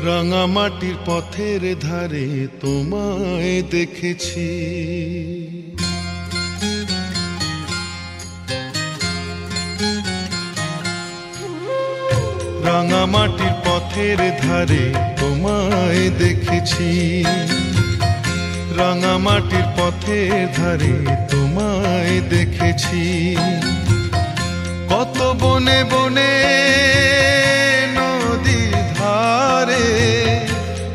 রাঙামাটির পথের ধারে তোমায় দেখেছি, রাঙামাটির পথের ধারে তোমায় দেখেছি, রাঙামাটির পথের ধারে তোমায় দেখেছি। কত বনে বনে নদীর ধারে,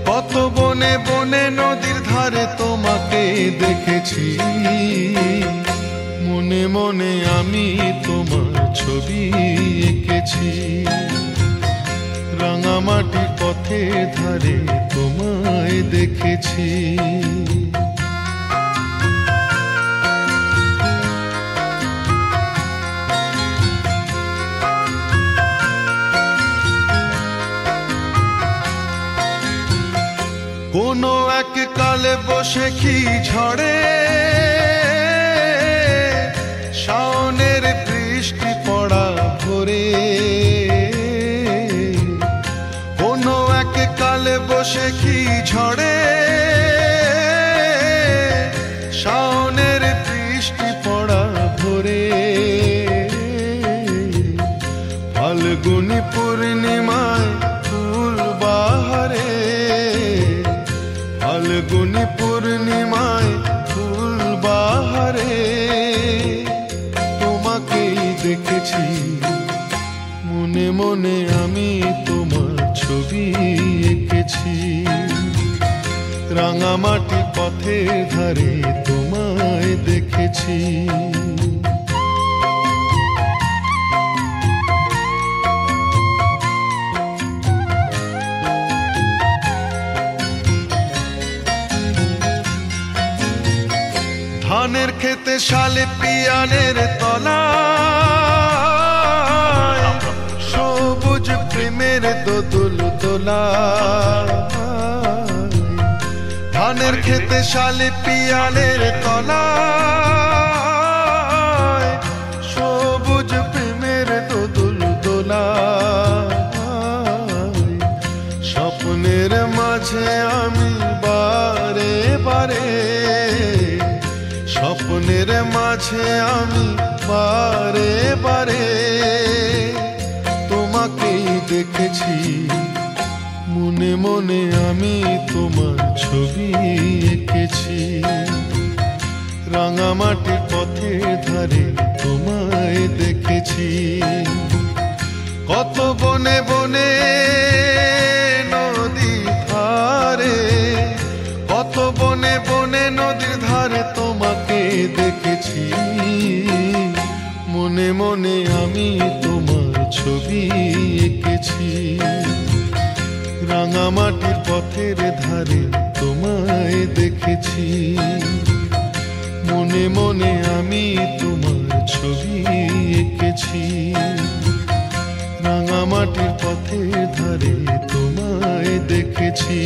কত বনে বনে নদীর ধারে তোমাকে দেখেছি। মনে মনে আমি তোমার ছবি এঁকেছি, রাঙামাটির পথের ধারে তোমায় দেখেছি। কোনো এক কালে বসে কি ঝড়ে শাওনের বৃষ্টি পড়া ভোরে, কোনো এক কালে বসে কি ঝড়ে শাওনের বৃষ্টি পড়া ভোরে, ফাল্গুনি পূর্ণিমায় ফুল বাহারে, ফাল্গুনি পূর্ণিমায় ফুল বাহারে তোমাকেই দেখেছি। মনে মনে আমি তোমার ছবি এঁকেছি, রাঙামাটি পথের ধারে তোমায় দেখেছি। ধানের খেতে শালে পিয়ানের তলায় সবুজ প্রেমের দোদুল দোলা, ধানের খেতে শালে পিয়ানের তলায় সবুজ প্রেমের দোদুল দোলা, স্বপ্নের মাঝে আমি বারে বারে, স্বপ্নের মাঝে আমি বারে বারে তোমাকেই দেখেছি। মনে মনে আমি তোমার ছবি এঁকেছি, রাঙামাটির পথের ধারে তোমায় দেখেছি। কত বনে বনে নদী ধারে, কত বনে বনে নদীর ধারে তোমাকে দেখেছি। মনে মনে আমি তোমার ছবি এঁকেছি, রাঙামাটির পথের ধারে তোমায় দেখেছি। মনে মনে আমি তোমার ছবি এঁকেছি, রাঙামাটির পথের ধারে তোমায় দেখেছি।